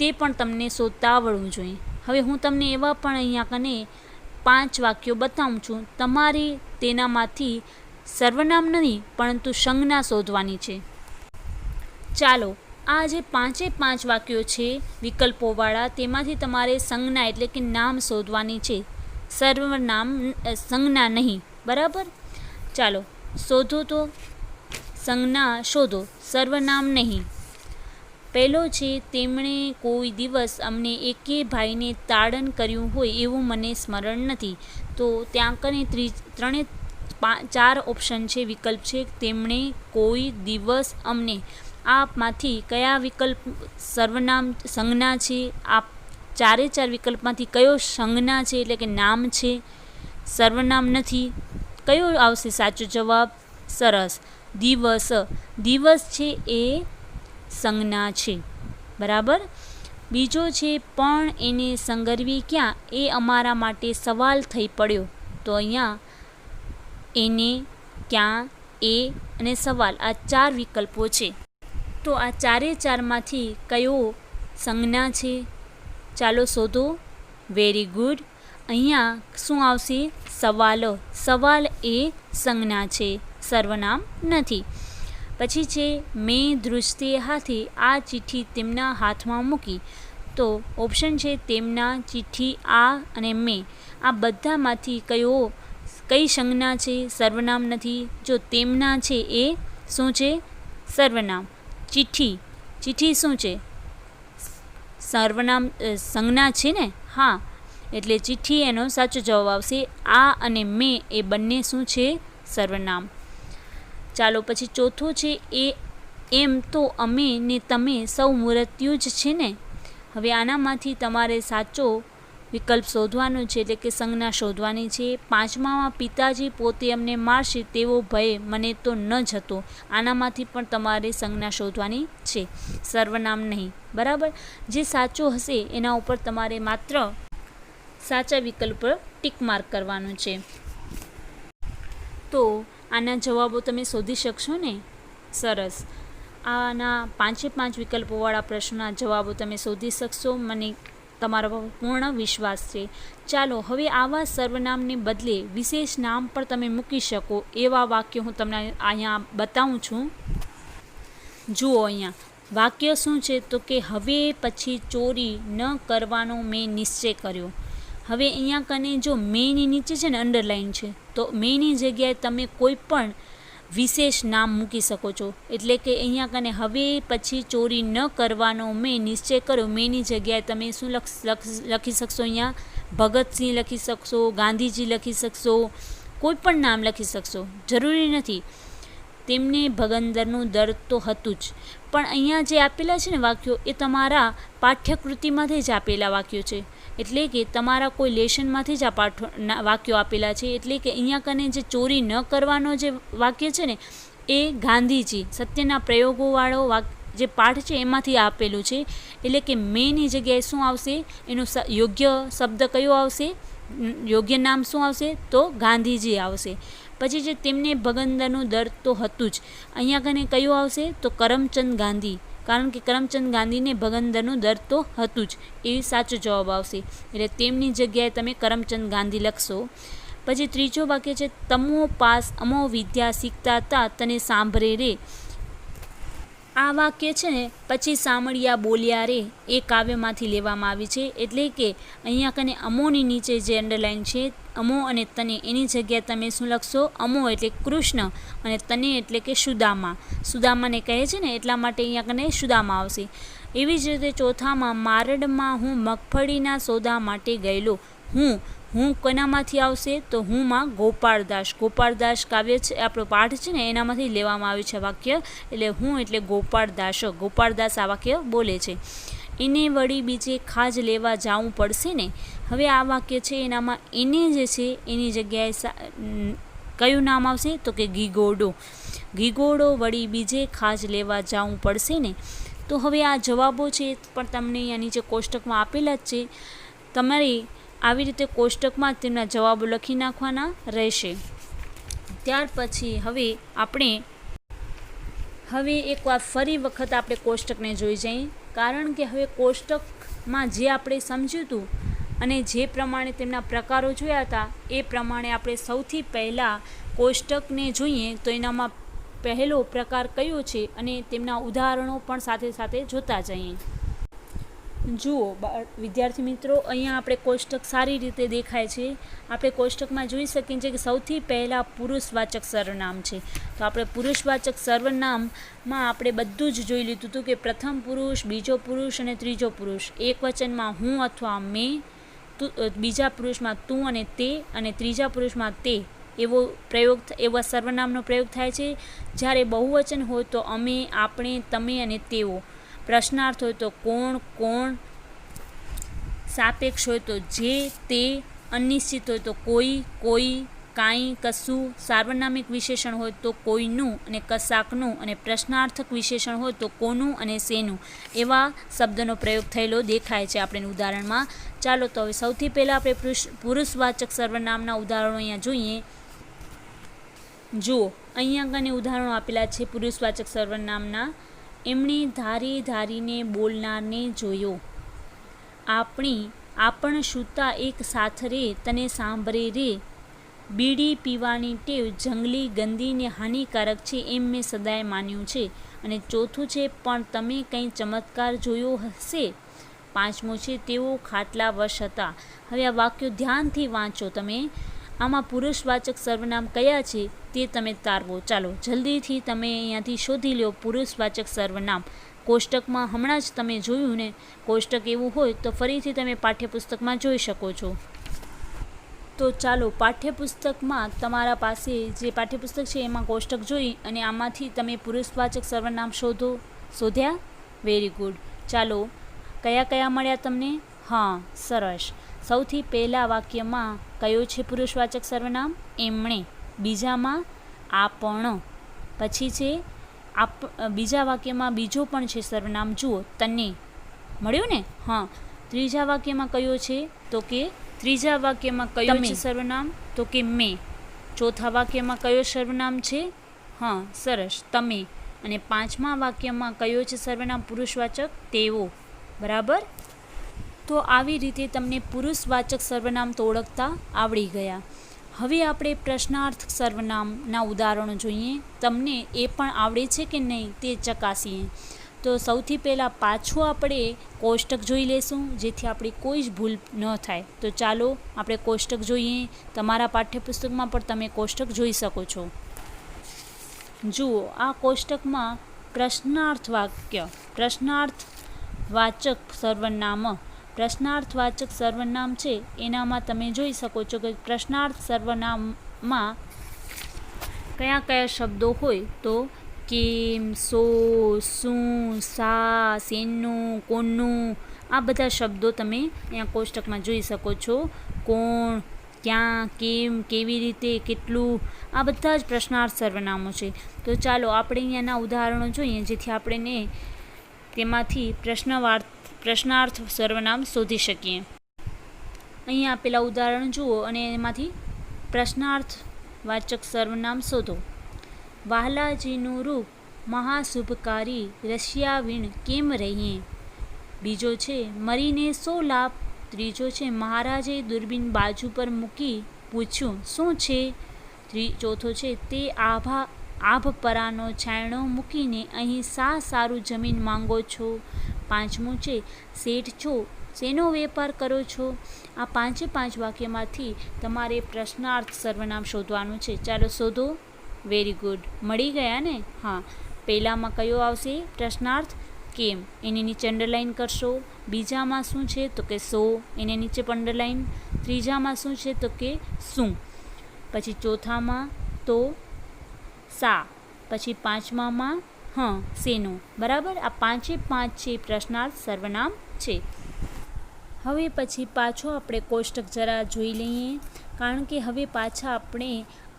તે પણ તમને શોધતા આવડવું જોઈએ. હવે હું તમને એવા પણ અહીંયા કને 5 વાક્યો બતાવું છું. તમારે તેનામાંથી સર્વનામ નહીં પરંતુ સંજ્ઞા શોધવાની છે. ચાલો, આ જે 5 વાક્યો છે વિકલ્પોવાળા, તેમાંથી તમારે સંજ્ઞા એટલે કે નામ શોધવાની છે, સર્વનામ સંજ્ઞા નહીં. બરાબર? ચાલો શોધો. તો સંજ્ઞા શોધો, સર્વનામ નહીં. પહેલો છે, તેમણે કોઈ દિવસ અમને એકે ભાઈને તાડન કર્યું હોય એવું મને સ્મરણ નથી. તો ત્યાં કને 4 ઓપ્શન છે, વિકલ્પ છે. તેમણે કોઈ દિવસ અમને. આપમાંથી કયા વિકલ્પ સર્વનામ સંજ્ઞા છે? આ 4 વિકલ્પમાંથી કયો સંજ્ઞા છે એટલે કે નામ છે, સર્વનામ નથી? કયો આવશે સાચો જવાબ? સરસ, દિવસ. દિવસ છે એ સંજ્ઞા છે. બરાબર. બીજો છે, પણ એને સંગરવી ક્યાં એ અમારા માટે સવાલ થઈ પડ્યો. તો અહીંયા એને, ક્યાં, એ અને સવાલ આ 4 વિકલ્પો છે. તો આ 4માંથી કયો સંજ્ઞા છે? ચાલો શોધો. Very good. અહીંયા શું આવશે? સવાલ. સવાલ એ સંજ્ઞા છે, સર્વનામ નથી. પછી છે, મેં દૃષ્ટિ હાથે આ ચિઠ્ઠી તેમના હાથમાં મૂકી. તો ઓપ્શન છે તેમના, ચિઠ્ઠી, આ અને મેં. આ બધામાંથી કઈ સંજ્ઞા છે? સર્વનામ નથી. જો તેમના છે એ શું છે? સર્વનામ. ચિઠ્ઠી શું છે? સર્વનામ, સંજ્ઞા છે ને? હા, એટલે ચિઠ્ઠી એનો સાચો જવાબ આવશે. આ અને મેં એ બંને શું છે? સર્વનામ. ચાલો પછી ચોથું છે, એમ તો અમે ને તમે સૌ મૃત્યુ જ છે ને. હવે આનામાંથી તમારે સાચો વિકલ્પ શોધવાનો છે એટલે કે સંજ્ઞા શોધવાની છે. 5માં પિતાજી પોતે અમને મારશે તેવો ભય મને તો ન જ હતો. આનામાંથી પણ તમારે સંજ્ઞા શોધવાની છે, સર્વનામ નહીં. બરાબર. જે સાચો હશે એના ઉપર તમારે માત્ર સાચા વિકલ્પ પર ટીક માર્ક કરવાનું છે. તો આના જવાબો તમે શોધી શકશો ને? સરસ. આના 5 વિકલ્પોવાળા પ્રશ્નોના જવાબો તમે શોધી શકશો, મને તમારા પર પૂર્ણ વિશ્વાસ છે. ચાલો હવે આવા સર્વનામને બદલે વિશેષ નામ પણ તમે મૂકી શકો એવા વાક્યો હું તમને અહીંયા બતાવું છું. જુઓ અહીંયા વાક્ય શું છે? તો કે હવે પછી ચોરી ન કરવાનો મેં નિશ્ચય કર્યો. હવે અહીંયા કને જો મેંની નીચે છે ને અંડરલાઇન છે, તો મેંની જગ્યાએ તમે કોઈ પણ વિશેષ નામ મૂકી શકો છો. એટલે કે અહીંયા કને હવે પછી ચોરી ન કરવાનો મેં નિશ્ચય કર્યો. મેંની જગ્યાએ તમે શું લખી શકશો? અહીંયા ભગતસિંહ લખી શકશો, ગાંધીજી લખી શકશો, કોઈ પણ નામ લખી શકશો, જરૂરી નથી. તેમને ભગંદરનું દર્દ તો હતું જ. પણ અહીંયા જે આપેલા છે ને વાક્યો, એ તમારા પાઠ્યકૃતિમાંથી જ આપેલા વાક્યો છે. એટલે કે તમારા કોઈ લેશનમાંથી જ આ વાક્યો આપેલા છે. એટલે કે અહીંયા કને જે ચોરી ન કરવાનો જે વાક્ય છે ને, એ ગાંધીજી સત્યના પ્રયોગોવાળો જે પાઠ છે એમાંથી આપેલું છે. એટલે કે મેંની જગ્યાએ શું આવશે? એનો યોગ્ય શબ્દ કયો આવશે? યોગ્ય નામ શું આવશે? તો ગાંધીજી આવશે. પછી જે તેમને ભગંદરનું દર્દ તો હતું જ, અહીંયા કને કયું આવશે? તો કરમચંદ ગાંધી. કારણ કે કરમચંદ ગાંધીને ભગંદરનું દર્દ તો હતું જ, એ સાચો જવાબ આવશે. એટલે તેમની જગ્યાએ તમે કરમચંદ ગાંધી લખશો. પછી ત્રીજો વાક્ય છે, તમો પાસ અમો વિદ્યા શીખતા તા તને સાંભળે રે. આ વાક્ય છે ને પછી સામળિયા બોલ્યા રે એ કાવ્યમાંથી લેવામાં આવી છે. એટલે કે અહીંયા કને અમોની નીચે જે અંડરલાઇન છે, અમો અને તને, એની જગ્યાએ તમે શું લખશો? અમો એટલે કૃષ્ણ અને તને એટલે કે સુદામા. સુદામાને કહે છે ને, એટલા માટે અહીંયા કને સુદામા આવશે. એવી જ રીતે ચોથામાં, મારડમાં હું મગફળીના સોદા માટે ગયેલો. હું કોનામાંથી આવશે? તો હુંમાં ગોપાળદાસ. ગોપાળદાસ કાવ્ય છે, આપણો પાઠ છે ને, એનામાંથી લેવામાં આવ્યું છે વાક્ય. એટલે હું એટલે ગોપાળદાસ. ગોપાળદાસ આ વાક્ય બોલે છે. એને વળી બીજે ખાજ લેવા જવું પડશે ને. હવે આ વાક્ય છે એનામાં એને જે છે એની જગ્યાએ કયું નામ આવશે? તો કે ગીગોડો. ગીગોડો વળી બીજે ખાજ લેવા જવું પડશે ને. તો હવે આ જવાબો છે પણ તમને અહીંયા નીચે કોષ્ટકમાં આપેલા જ છે. તમારે આવી રીતે કોષ્ટકમાં તેમના જવાબો લખી નાખવાના રહેશે. ત્યાર પછી હવે એકવાર ફરી વખત આપણે કોષ્ટકને જોઈ જઈએ. કારણ કે હવે કોષ્ટકમાં જે આપણે સમજ્યું હતું અને જે પ્રમાણે તેમના પ્રકારો જોયા હતા, એ પ્રમાણે આપણે સૌથી પહેલાં કોષ્ટકને જોઈએ. તો એનામાં પહેલો પ્રકાર કયો છે અને તેમના ઉદાહરણો પણ સાથે સાથે જોતા જઈએ. જુઓ વિદ્યાર્થી મિત્રો, અહીંયા આપણે કોષ્ટક સારી રીતે દેખાય છે. આપણે કોષ્ટકમાં જોઈ શકીએ છીએ કે સૌથી પહેલાં પુરુષવાચક સર્વનામ છે. તો આપણે પુરુષવાચક સર્વનામમાં આપણે બધું જ જોઈ લીધું હતું કે પ્રથમ પુરુષ, બીજો પુરુષ અને ત્રીજો પુરુષ. એક વચનમાં હું અથવા મેં, બીજા પુરુષમાં તું અને તે, અને ત્રીજા પુરુષમાં તે. એવા સર્વનામનો પ્રયોગ થાય છે. જ્યારે બહુવચન હોય તો અમે, આપણે, તમે અને તેઓ. પ્રશ્નાર્થ હોય તો કોણ. સાપેક્ષ હોય તો જે, તે. અનિશ્ચિત હોય તો કોઈ, કાંઈ, કશું. સાર્વનામિક વિશેષણ હોય તો કોઈનું અને કશાકનું, અને પ્રશ્નાર્થક વિશેષણ હોય તો કોનું અને શેનું. એવા શબ્દનો પ્રયોગ થયેલો દેખાય છે આપણે ઉદાહરણમાં. ચાલો તો હવે સૌથી પહેલાં આપણે પુરુષવાચક સર્વનામના ઉદાહરણો અહીંયા જોઈએ. જુઓ અહીંયા કને ઉદાહરણો આપેલા છે પુરુષવાચક સર્વનામના. એમણે ધારીને બોલનારને જોયો. આપણ સૂતા એક સાથરે તને સાંભળે રે. બીડી પીવાની ટેવ જંગલી, ગંદી ને હાનિકારક છે એમ મેં સદાય માન્યું છે. અને ચોથું છે, પણ તમે કંઈ ચમત્કાર જોયો હશે. પાંચમું છે, તેઓ ખાટલા વશ હતા. હવે આ વાક્યો ધ્યાનથી વાંચો તમે. આમાં પુરુષવાચક સર્વનામ કયા છે તે તમે તારવો. ચાલો જલ્દીથી તમે અહીંયાથી શોધી લો પુરુષવાચક સર્વનામ. કોષ્ટકમાં હમણાં જ તમે જોયું ને, કોષ્ટક એવું હોય તો ફરીથી તમે પાઠ્યપુસ્તકમાં જોઈ શકો છો. તો ચાલો પાઠ્યપુસ્તકમાં તમારા પાસે જે પાઠ્યપુસ્તક છે એમાં કોષ્ટક જોઈ અને આમાંથી તમે પુરુષવાચક સર્વનામ શોધ્યા? Very good. ચાલો કયા મળ્યા તમને? હા, સરસ. સૌથી પહેલાં વાક્યમાં કયો છે પુરુષવાચક સર્વનામ? એમણે. બીજામાં આપણ. પછી છે બીજા વાક્યમાં બીજો પણ છે સર્વનામ, જુઓ તને. મળ્યું ને? હા. ત્રીજા વાક્યમાં કયો છે? તો કે ત્રીજા વાક્યમાં કયો છે સર્વનામ? તો કે મેં. ચોથા વાક્યમાં કયો સર્વનામ છે? હા, સરસ, તમે. અને પાંચમા વાક્યમાં કયો છે સર્વનામ પુરુષવાચક? તેઓ. બરાબર. તો આવી રીતે તમને પુરુષવાચક સર્વનામ તો ઓળખતા આવડી ગયા. હવે આપણે પ્રશ્નાર્થ સર્વનામના ઉદાહરણો જોઈએ. તમને એ પણ આવડે છે કે નહીં તે ચકાસીએ. તો સૌથી પહેલાં પાછું આપણે કોષ્ટક જોઈ લેશું જેથી આપણી કોઈ જ ભૂલ ન થાય. તો ચાલો આપણે કોષ્ટક જોઈએ. તમારા પાઠ્યપુસ્તકમાં પણ તમે કોષ્ટક જોઈ શકો છો. જુઓ આ કોષ્ટકમાં પ્રશ્નાર્થવાચક સર્વનામ છે એનામાં તમે જોઈ શકો છો કે પ્રશ્નાર્થ સર્વનામમાં કયા કયા શબ્દો હોય તો કેમ, સો, શું, સા, શેનું, કોનું, આ બધા શબ્દો તમે અહીંયા કોષ્ટકમાં જોઈ શકો છો. કોણ, ક્યાં, કેમ, કેવી રીતે, કેટલું, આ બધા જ પ્રશ્નાર્થ સર્વનામો છે. તો ચાલો આપણે અહીંયાના ઉદાહરણો જોઈએ જેથી આપણે તેમાંથી પ્રશ્નાર્થ સર્વનામ શોધી શકીએ. અહીંયા આપેલા ઉદાહરણ જુઓ અને એમાંથી પ્રશ્નાર્થવાચક સર્વનામ શોધો. વહાલાજીનું રૂપ મહાશુભકારી રશિયા વીણ કેમ રહીએ. બીજો છે મરીને સો લાભ. ત્રીજો છે મહારાજે દૂરબીન બાજુ પર મૂકી પૂછ્યું શું છે. ચોથો છે તે આભ પરાનો છાંયડો મૂકીને અહીં સારું જમીન માંગો છો. પાંચમું છે શેઠ છો શેનો વેપાર કરો છો. આ પાંચે પાંચ વાક્યમાંથી તમારે પ્રશ્નાર્થ સર્વનામ શોધવાનું છે. ચાલો શોધો. વેરી ગુડ, મળી ગયા ને. હા, પહેલામાં કયો આવશે પ્રશ્નાર્થ કેમ, એની નીચે અંડરલાઇન કરશો. બીજામાં શું છે તો કે સો, એને નીચે પણ અંડરલાઇન. ત્રીજામાં શું છે તો કે શું. પછી ચોથામાં તો સા. પછી પાંચમામાં શેનું. બરાબર, આ પાંચે પાંચ છે પ્રશ્નાર્થ સર્વનામ છે. હવે પછી પાછો આપણે કોષ્ટક જરા જોઈ લઈએ, કારણ કે હવે પાછા આપણે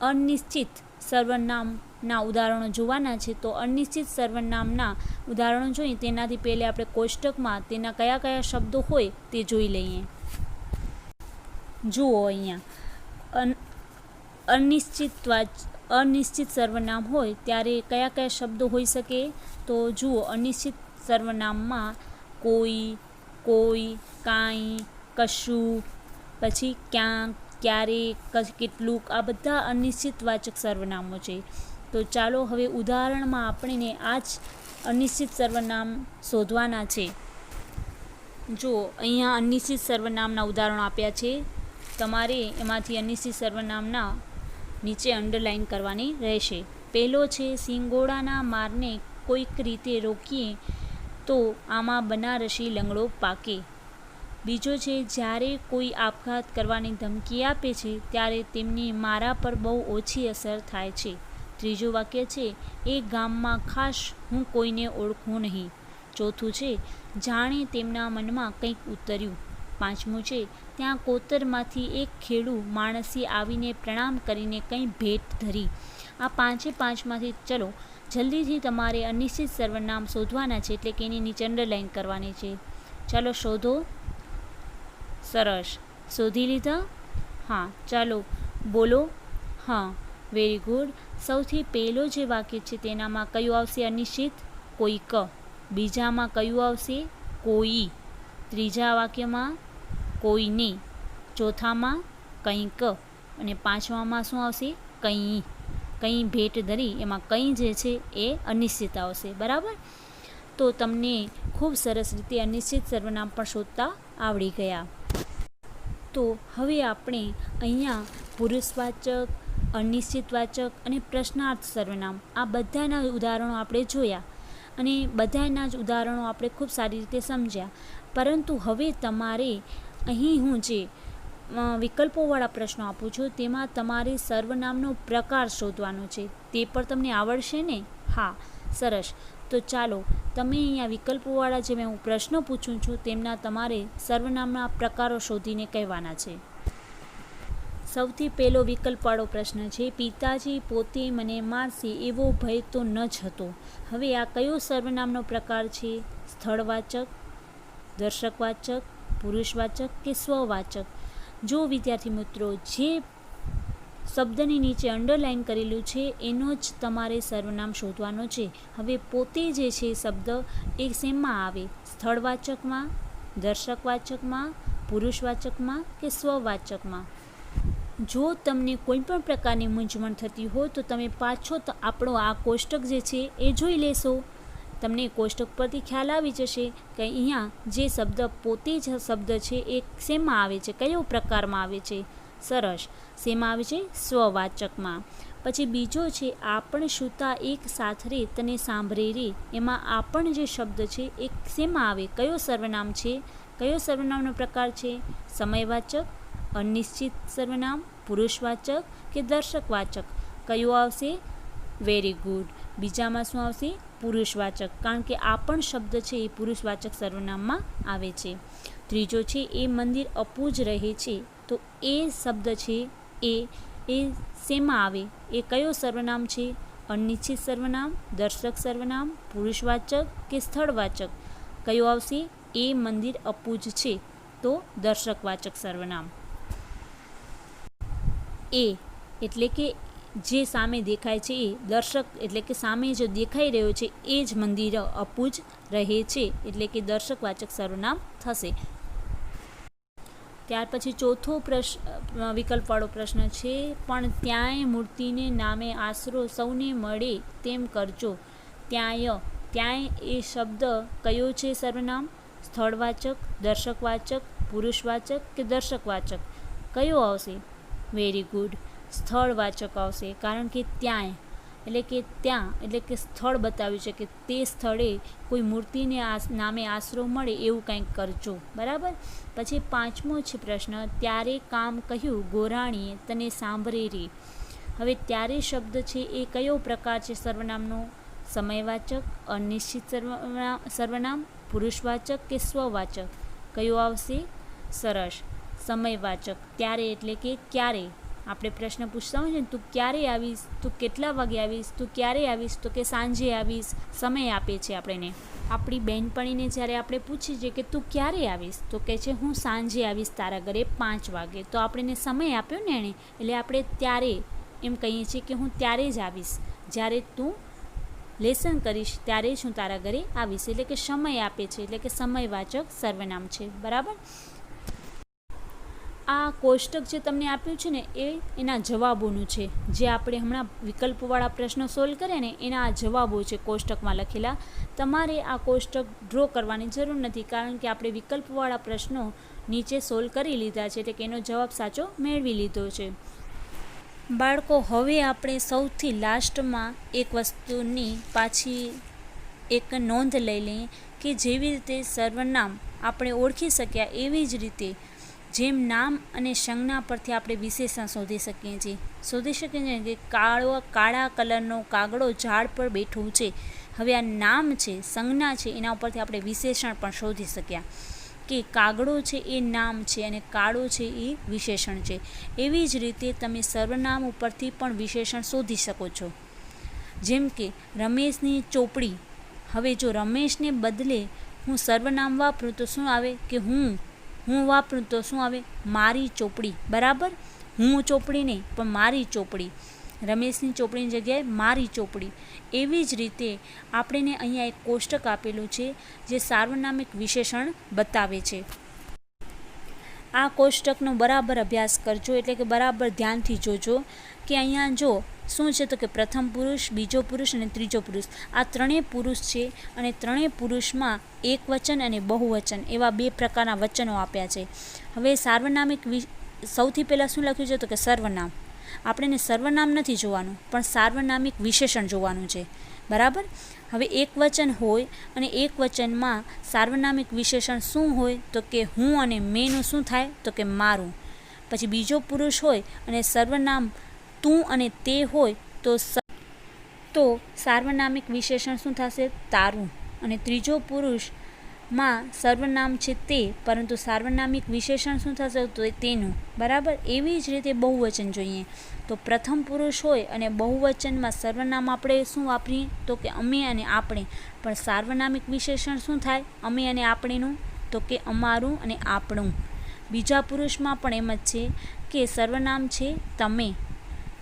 અનિશ્ચિત સર્વનામના ઉદાહરણો જોવાના છે. તો અનિશ્ચિત સર્વનામના ઉદાહરણો જોઈએ તેનાથી પહેલાં આપણે કોષ્ટકમાં તેના કયા કયા શબ્દો હોય તે જોઈ લઈએ. જુઓ અહીંયા અનિશ્ચિત સર્વનામ હોય ત્યારે કયા કયા શબ્દો હોઈ શકે. તો જુઓ અનિશ્ચિત સર્વનામમાં કોઈ, કાંઈ, કશું, પછી ક્યાંક, ક્યારે, કેટલુંક, આ બધા અનિશ્ચિતવાચક સર્વનામો છે. તો ચાલો હવે ઉદાહરણમાં આપણને આ જ અનિશ્ચિત સર્વનામ શોધવાના છે. જુઓ અહીંયા અનિશ્ચિત સર્વનામના ઉદાહરણો આપ્યા છે. તમારે એમાંથી અનિશ્ચિત સર્વનામના નીચે અંડરલાઇન કરવાની રહેશે. પહેલો છે સિંગોડાના મારને કોઈક રીતે રોકીએ તો આમાં બનારસી લંગડો પાકે. બીજો છે જ્યારે કોઈ આપઘાત કરવાની ધમકી આપે છે ત્યારે તેમની મારા પર બહુ ઓછી અસર થાય છે. ત્રીજું વાક્ય છે એ ગામમાં ખાસ હું કોઈને ઓળખું નહીં. ચોથું છે જાણે તેમના મનમાં કંઈક ઉતર્યું. પાંચમું છે ત્યાં કોતરમાંથી એક ખેડૂ માણસે આવીને પ્રણામ કરીને કંઈ ભેટ ધરી. આ પાંચે પાંચમાંથી ચલો જલ્દીથી તમારે અનિશ્ચિત સર્વનામ શોધવાના છે, એટલે કે એની નીચે અંડરલાઇન કરવાની છે. ચાલો શોધો. સરસ, શોધી લીધા. હા, ચાલો બોલો. હા, વેરી ગુડ. સૌથી પહેલો જે વાક્ય છે તેનામાં કયું આવશે અનિશ્ચિત? કોઈક. બીજામાં કયું આવશે? કોઈ. ત્રીજા વાક્યમાં કોઈને. ચોથામાં કંઈક. અને પાંચમામાં શું આવશે? કંઈ. કંઈ ભેટ ધરી, એમાં કંઈ જે છે એ અનિશ્ચિત આવશે. બરાબર, તો તમને ખૂબ સરસ રીતે અનિશ્ચિત સર્વનામ પણ શોધતા આવડી ગયા. તો હવે આપણે અહીંયા પુરુષવાચક, અનિશ્ચિતવાચક અને પ્રશ્નાર્થ સર્વનામ આ બધાના ઉદાહરણો આપણે જોયા અને બધાના જ ઉદાહરણો આપણે ખૂબ સારી રીતે સમજ્યા. પરંતુ હવે તમારે અહીં હું જે વિકલ્પોવાળા પ્રશ્નો આપું છું તેમાં તમારે સર્વનામનો પ્રકાર શોધવાનો છે. તે પણ તમને આવડશે ને? હા, સરસ. તો ચાલો તમે અહીંયા વિકલ્પોવાળા જે હું પ્રશ્નો પૂછું છું તેમના તમારે સર્વનામના પ્રકારો શોધીને કહેવાના છે. સૌથી પહેલો વિકલ્પવાળો પ્રશ્ન છે પિતાજી પોતે મને મારશે એવો ભય તો ન જ હતો. હવે આ કયો સર્વનામનો પ્રકાર છે? સ્થળવાચક, દર્શકવાચક, પુરુષવાચક કે સ્વવાચક? જો વિદ્યાર્થી મિત્રો જે શબ્દની નીચે અંડરલાઇન કરેલું છે એનો જ તમારે સર્વનામ શોધવાનો છે. હવે પોતે જે છે શબ્દ એ શેમાં આવે? સ્થળવાચકમાં, દર્શકવાચકમાં, પુરુષવાચકમાં કે સ્વવાચકમાં? જો તમને કોઈ પણ પ્રકારની મૂંઝવણ થતી હોય તો તમે પાછો આપણો આ કોષ્ટક જે છે એ જોઈ લેશો. તમને કોષ્ટક પરથી ખ્યાલ આવી જશે કે અહીંયા જે શબ્દ પોતે જ શબ્દ છે એ શેમાં આવે છે, કયો પ્રકારમાં આવે છે? સરસ, શેમાં આવે છે? સ્વવાચકમાં. પછી બીજો છે આપણ સુતા એક સાથ રે તને સાંભળે રે. એમાં આપણ જે શબ્દ છે એ શેમાં આવે, કયો સર્વનામ છે, કયો સર્વનામનો પ્રકાર છે, સમયવાચક, અનિશ્ચિત સર્વનામ, પુરુષવાચક કે દર્શકવાચક. કયું આવશે? Very good. બીજામાં શું આવશે? પુરુષવાચક, કારણ કે આપણ શબ્દ છે એ પુરુષવાચક સર્વનામમાં આવે છે. ત્રીજો છે એ મંદિર અપૂજ રહે છે. તો એ શબ્દ છે એ શેમાં આવે, એ કયો સર્વનામ છે, અનિશ્ચિત સર્વનામ, દર્શક સર્વનામ, પુરુષવાચક કે સ્થળવાચક. કયું આવશે? એ મંદિર અપૂજ છે, તો દર્શકવાચક સર્વનામ. એ એટલે કે જે સામે દેખાય છે એ, દર્શક એટલે કે સામે જો દેખાઈ રહ્યો છે એ જ મંદિર અપૂજ રહે છે, એટલે કે દર્શકવાચક સર્વનામ થશે. ત્યાર પછી ચોથો વિકલ્પવાળો પ્રશ્ન છે, પણ ત્યાંય મૂર્તિને નામે આશરો સૌને મળે તેમ કરજો. ત્યાંય એ શબ્દ કયો છે સર્વનામ? સ્થળવાચક, દર્શકવાચક, પુરુષવાચક કે દર્શકવાચક. કયો આવશે? વેરી ગુડ, સ્થળવાચક આવશે, કારણ કે ત્યાં એટલે કે સ્થળ બતાવ્યું છે કે તે સ્થળે કોઈ મૂર્તિને નામે આશરો મળે એવું કંઈક કરજો. બરાબર. પછી પાંચમો છે પ્રશ્ન, ત્યારે કામ કહ્યું ગોરાણીએ તને સાંભળે રે. હવે ત્યારે શબ્દ છે એ કયો પ્રકાર છે સર્વનામનો? સમયવાચક, અનિશ્ચિત સર્વનામ, પુરુષવાચક કે સ્વવાચક. કયું આવશે? સરસ, સમયવાચક. ત્યારે એટલે કે ક્યારે. આપણે પ્રશ્ન પૂછતા હોય ને, તું ક્યારે આવીશ, તું કેટલા વાગે આવીશ, તું ક્યારે આવીશ, તો કે સાંજે આવીશ. સમય આપે છે આપણને. આપણી બહેનપણીને જ્યારે આપણે પૂછીએ છીએ કે તું ક્યારે આવીશ, તો કહે છે હું સાંજે આવીશ તારા ઘરે 5 વાગે. તો આપણે સમય આપ્યો ને એણે, એટલે આપણે ત્યારે એમ કહીએ છીએ કે હું ત્યારે જ આવીશ, જ્યારે તું લેસન કરીશ ત્યારે જ હું તારા ઘરે આવીશ. એટલે કે સમય આપે છે, એટલે કે સમયવાચક સર્વનામ છે. બરાબર. આ કોષ્ટક જે તમને આપ્યું છે ને એ એના જવાબોનું છે, જે આપણે હમણાં વિકલ્પવાળા પ્રશ્નો સોલ્વ કર્યા ને એના આ જવાબો છે કોષ્ટકમાં લખેલા. તમારે આ કોષ્ટક ડ્રો કરવાની જરૂર નથી, કારણ કે આપણે વિકલ્પવાળા પ્રશ્નો નીચે સોલ્વ કરી લીધા છે, એટલે કે એનો જવાબ સાચો મેળવી લીધો છે. બાળકો, હવે આપણે સૌથી લાસ્ટમાં એક વસ્તુની પાછી એક નોંધ લઈ લઈએ કે જેવી રીતે સર્વનામ આપણે ઓળખી શક્યા એવી જ રીતે જેમ નામ અને સંજ્ઞા પરથી આપણે વિશેષણ શોધી શકીએ છીએ કે કાળા કલરનો કાગડો ઝાડ પર બેઠું છે. હવે આ નામ છે, સંજ્ઞા છે, એના ઉપરથી આપણે વિશેષણ પણ શોધી શક્યા કે કાગડો છે એ નામ છે અને કાળો છે એ વિશેષણ છે. એવી જ રીતે તમે સર્વનામ ઉપરથી પણ વિશેષણ શોધી શકો છો. જેમ કે રમેશની ચોપડી. હવે જો રમેશને બદલે હું સર્વનામ વાપરું તો શું આવે? કે હું વાપરું તો શું આવે? મારી ચોપડી. બરાબર. હું ચોપડી નહીં, પણ મારી ચોપડી. રમેશની ચોપડીની જગ્યાએ મારી ચોપડી. એવી જ રીતે આપણને અહીંયા એક કોષ્ટક આપેલું છે જે સાર્વનામિક વિશેષણ બતાવે છે. આ કોષ્ટકનો બરાબર અભ્યાસ કરજો, એટલે કે બરાબર ધ્યાનથી જોજો કે અહીંયા જો શું છે તો કે પ્રથમ પુરુષ, બીજો પુરુષ અને ત્રીજો પુરુષ. આ ત્રણેય પુરુષ છે અને ત્રણેય પુરુષમાં એકવચન અને બહુવચન એવા 2 પ્રકારના વચનો આપ્યા છે. હવે સાર્વનામિક સૌથી પહેલાં શું લખ્યું છે તો કે સર્વનામ. આપણે સર્વનામ નથી જોવાનું, પણ સાર્વનામિક વિશેષણ જોવાનું છે. બરાબર. હવે એક વચન હોય અને એક વચનમાં સાર્વનામિક વિશેષણ શું હોય તો કે હું અને મેંનું શું થાય તો કે મારું. પછી બીજો પુરુષ હોય અને સર્વનામ તું અને તે હોય તો સાર્વનામિક વિશેષણ શું થશે? તારું. અને ત્રીજો પુરુષમાં સર્વનામ છે તે, પરંતુ સાર્વનામિક વિશેષણ શું થશે તો તેનું. બરાબર. એવી જ રીતે બહુવચન જોઈએ તો પ્રથમ પુરુષ હોય અને બહુવચનમાં સર્વનામ આપણે શું વાપરીએ તો કે અમે અને આપણે, પણ સાર્વનામિક વિશેષણ શું થાય? અમે અને આપણેનું, તો કે અમારું અને આપણું. બીજા પુરુષમાં પણ એમ જ છે કે સર્વનામ છે તમે,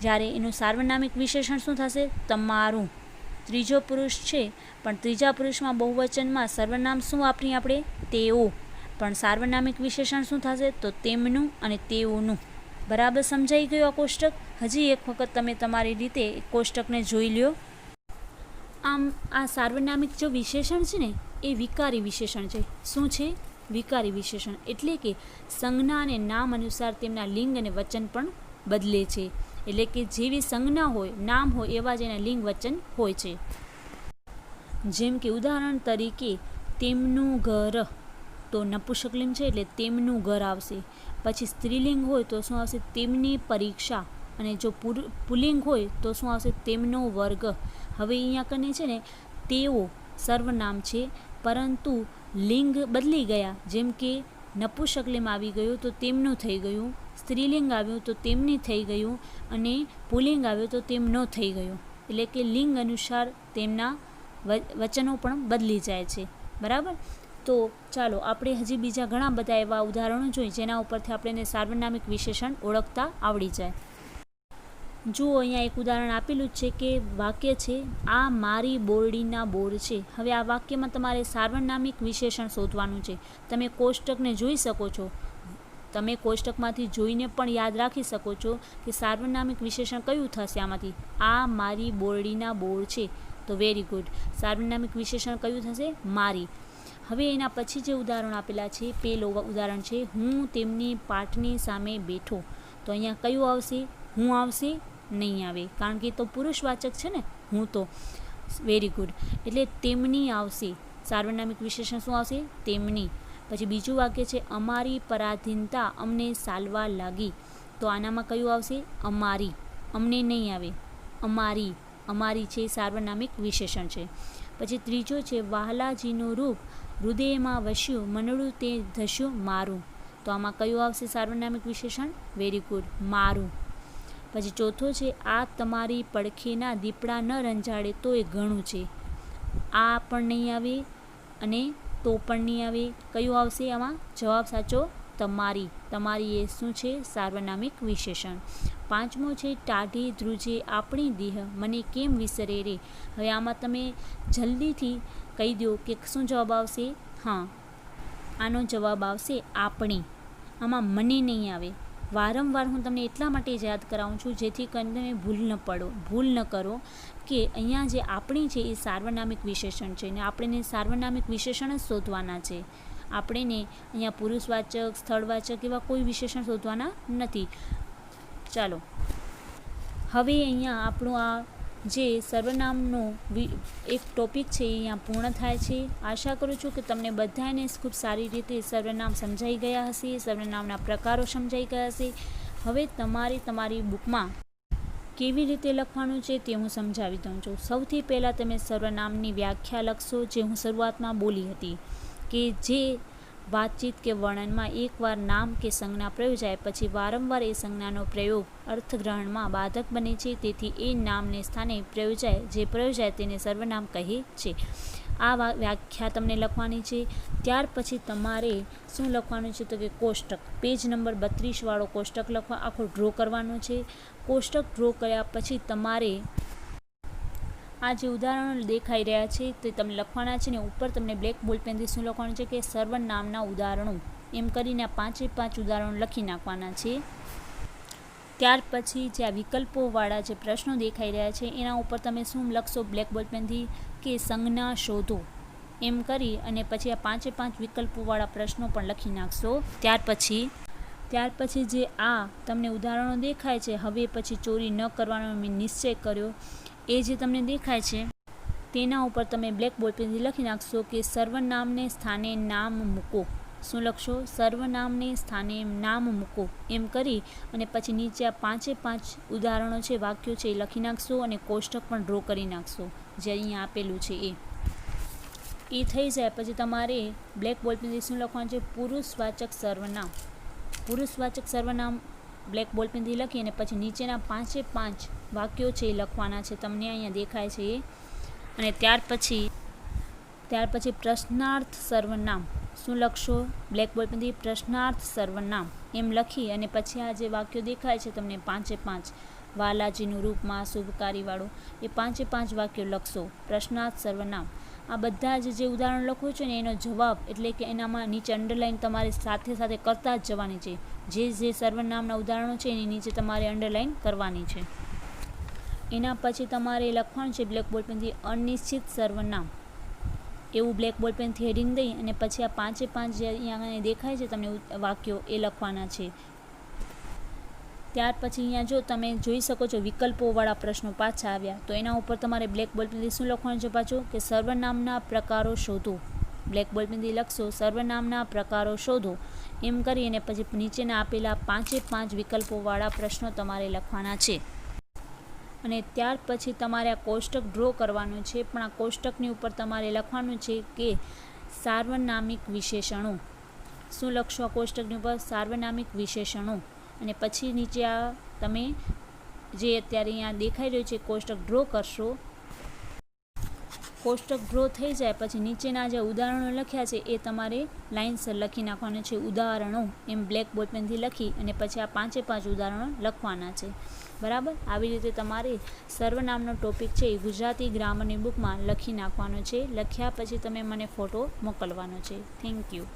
જ્યારે એનું સાર્વનામિક વિશેષણ શું થશે? તમારું. ત્રીજો પુરુષ છે પણ ત્રીજા પુરુષમાં બહુવચનમાં સર્વનામ શું વાપરીએ આપણે? તેઓ, પણ સાર્વનામિક વિશેષણ શું થશે તો તેમનું અને તેઓનું. બરાબર સમજાઈ ગયું આ કોષ્ટક? હજી એક વખત તમે તમારી રીતે કોષ્ટકને જોઈ લ્યો. આમ આ સાર્વનામિક જો વિશેષણ છે ને એ વિકારી વિશેષણ છે. શું છે? વિકારી વિશેષણ. એટલે કે સંજ્ઞા અને નામ અનુસાર તેમના લિંગ અને વચન પણ બદલે છે. એટલે કે જેવી સંજ્ઞા હોય, નામ હોય, એવા જ એના લિંગ વચન હોય છે. જેમ કે ઉદાહરણ તરીકે તેમનું ઘર, તો નપુંસકલિંગ છે એટલે તેમનું ઘર આવશે. પછી સ્ત્રીલિંગ હોય તો શું આવશે? તેમની પરીક્ષા. અને જો પુલ્લિંગ હોય તો શું આવશે? તેમનો વર્ગ. હવે અહીંયા કને છે ને તેઓ સર્વનામ છે, પરંતુ લિંગ બદલી ગયા. જેમ કે નપુંસકલિંગ આવી ગયું તો તેમનું થઈ ગયું, સ્ત્રીલિંગ આવ્યું તો તેમની થઈ ગયું, અને પુલ્લિંગ આવ્યું તો તેમનો થઈ ગયું. એટલે કે લિંગ અનુસાર તેમના વચનો પણ બદલી જાય છે. બરાબર. તો ચાલો આપણે હજી બીજા ઘણા બધા એવા ઉદાહરણો જોઈએ જેના ઉપરથી આપણને સાર્વનામિક વિશેષણ ઓળખતા આવડી જાય. જુઓ, અહીંયા એક ઉદાહરણ આપેલું છે કે વાક્ય છે, આ મારી બોરડીના બોર છે. હવે આ વાક્યમાં તમારે સાર્વનામિક વિશેષણ શોધવાનું છે. તમે કોષ્ટકને જોઈ શકો છો, તમે કોષ્ટકમાંથી જોઈને પણ યાદ રાખી શકો છો કે સાર્વનામિક વિશેષણ કયું થશે આમાંથી? આ મારી બોરડીના બોર છે. તો વેરી ગુડ. સાર્વનામિક વિશેષણ કયું થશે? મારી. હવે એના પછી જે ઉદાહરણ આપેલા છે, પેલું ઉદાહરણ છે, હું તેમની પાટની સામે બેઠો. તો અહીંયા કયું આવશે? હું આવશે? નહીં આવે, કારણ કે તો પુરુષવાચક છે ને, હું તો. Very good. એટલે તેમની આવશે. સાર્વનામિક વિશેષણ શું આવશે? તેમની. પછી બીજું વાક્ય છે, અમારી પરાધીનતા અમને સાલવા લાગી. તો આનામાં કયું આવશે? અમારી. અમને નહીં આવે, અમારી. અમારી છે સાર્વનામિક વિશેષણ છે. પછી ત્રીજો છે, વહાલાજીનું રૂપ હૃદયમાં વસ્યું, મનડું તે ધસ્યું મારું. તો આમાં કયું આવશે સાર્વનામિક વિશેષણ? વેરી ગુડ, મારું. પછી ચોથો છે, આ તમારી પડખેના દીપડા ન રંજાડે તો એ ઘણું છે. આ પણ નહીં આવે અને તો પણ નહીં આવે. કયું આવશે આમાં? જવાબ સાચો, તમારી. તમારી એ શું છે? સાર્વનામિક વિશેષણ. પાંચમો છે, ટાઢી ધ્રુજે આપણી દેહ મને કેમ વિસરે રે. હવે આમાં તમે જલ્દીથી કહી દો કે શું જવાબ આવશે? હા, આનો જવાબ આવશે આપણી. આમાં મને નહીં આવે. વારંવાર હું તમને એટલા માટે જ યાદ કરાવું છું જેથી કરીને તમે ભૂલ ન કરો કે અહીંયા જે આપણી છે એ સાર્વનામિક વિશેષણ છે ને આપણે સાર્વનામિક વિશેષણ જ શોધવાના છે. આપણે અહીંયા પુરુષવાચક, સ્થળવાચક એવા કોઈ વિશેષણ શોધવાના નથી. ચાલો, હવે અહીંયા આપણું આ જે સર્વનામનો એક ટોપિક છે એ અહીંયા પૂર્ણ થાય છે. આશા કરું છું કે તમને બધાને ખૂબ સારી રીતે સર્વનામ સમજાઈ ગયા હશે, સર્વનામના પ્રકારો સમજાઈ ગયા હશે. હવે તમારે તમારી બુકમાં કેવી રીતે લખવાનું છે તે હું સમજાવી દઉં છું. સૌથી પહેલાં તમે સર્વનામની વ્યાખ્યા લખશો, જે હું શરૂઆતમાં બોલી હતી કે જે વાતચીત કે વર્ણનમાં એકવાર નામ કે સંજ્ઞા પ્રયોજાય પછી વારંવાર એ સંજ્ઞાનો પ્રયોગ અર્થગ્રહણમાં બાધક બને છે. તેથી એ નામને સ્થાને જે પ્રયોજાય તેને સર્વનામ કહે છે. આ વ્યાખ્યા તમને લખવાની છે. ત્યાર પછી તમારે શું લખવાનું છે તો કે કોષ્ટક, પેજ નંબર 32 વાળો કોષ્ટક લખવા આખો ડ્રો કરવાનો છે. કોષ્ટક ડ્રો કર્યા પછી તમારે આ જે ઉદાહરણો દેખાઈ રહ્યા છે તે તમે લખવાના છે ને ઉપર તમને બ્લેક બોલ પેનથી શું લખવાનું છે કે સર્વનામના ઉદાહરણો એમ કરીને આ 5 ઉદાહરણો લખી નાખવાના છે. ત્યાર પછી જે આ વિકલ્પોવાળા જે પ્રશ્નો દેખાઈ રહ્યા છે એના ઉપર તમે શું લખશો બ્લેક બોલ પેનથી કે સંજ્ઞા શોધો એમ કરી અને પછી આ 5 વિકલ્પોવાળા પ્રશ્નો પણ લખી નાખશો. ત્યાર પછી જે આ તમને ઉદાહરણો દેખાય છે, હવે પછી ચોરી ન કરવાનો મેં નિશ્ચય કર્યો, એ જે તમને દેખાય છે તેના ઉપર તમે બ્લેક બોલ પેનથી લખી નાખશો કે સર્વનામને સ્થાને નામ મૂકો. શું લખશો? સર્વનામને સ્થાને નામ મૂકો એમ કરી અને પછી નીચે આ 5 ઉદાહરણો છે, વાક્યો છે એ લખી નાખશો અને કોષ્ટક પણ ડ્રો કરી નાખશો જે અહીંયા આપેલું છે એ થઈ જાય પછી તમારે બ્લેક બોલ પેનથી શું લખવાનું છે? પુરુષવાચક સર્વનામ. પુરુષવાચક સર્વનામ બ્લેક બોલ પેનથી લખી અને પછી નીચેના 5 વાક્યો છે એ લખવાના છે, તમને અહીંયા દેખાય છે એ. અને ત્યાર પછી પ્રશ્નાર્થ સર્વનામ. શું લખશો? બ્લેક બોલ પેનથી પ્રશ્નાર્થ સર્વનામ એમ લખી અને પછી આ જે વાક્યો દેખાય છે તમને 5 વાલાજીનું રૂપમાં શુભકારીવાળું એ 5 વાક્યો લખશો પ્રશ્નાર્થ સર્વનામ. આ બધા જે ઉદાહરણ લખો છો ને એનો જવાબ એટલે કે એનામાં નીચે અંડરલાઈન તમારે સાથે કરતા જ જવાની છે. જે સર્વનામના ઉદાહરણો છે એની નીચે તમારે અંડરલાઈન કરવાની છે. એના પછી તમારે લખવાનું છે બ્લેક બોલ પેનથી અનિશ્ચિત સર્વનામ એવું બ્લેક બોલ પેનથી હેડિંગ દઈ અને પછી આ 5 જે અહીંયા દેખાય છે તમને વાક્યો એ લખવાના છે. ત્યાર પછી અહીંયા જો તમે જોઈ શકો છો વિકલ્પોવાળા પ્રશ્નો પાછા આવ્યા, તો એના ઉપર તમારે બ્લેક બોલ પેનથી શું લખવાનું છે પાછું કે સર્વનામના પ્રકારો શોધો. બ્લેક બોલ પેનથી લખશો સર્વનામના પ્રકારો શોધો એમ કરી અને પછી નીચેના આપેલા 5 વિકલ્પોવાળા પ્રશ્નો તમારે લખવાના છે. અને ત્યાર પછી તમારે આ કોષ્ટક ડ્રો કરવાનું છે, પણ આ કોષ્ટકની ઉપર તમારે લખવાનું છે કે સાર્વનામિક વિશેષણો. શું લખશો આ કોષ્ટકની ઉપર? સાર્વનામિક વિશેષણો. અને પછી નીચે આ તમે જે અત્યારે અહીંયા દેખાઈ રહ્યું છે કોષ્ટક ડ્રો કરશો. કોષ્ટક ડ્રો થઈ જાય પછી નીચેના જે ઉદાહરણો લખ્યા છે એ તમારે લાઇનસર લખી નાખવાના છે, ઉદાહરણો એમ બ્લેક બોલ પેનથી લખી અને પછી આ 5 ઉદાહરણો લખવાના છે. બરાબર, આવી રીતે તમારે સર્વનામનો ટોપિક છે એ ગુજરાતી ગ્રામરની બુકમાં લખી નાખવાનો છે. લખ્યા પછી તમે મને ફોટો મોકલવાનો છે. Thank you.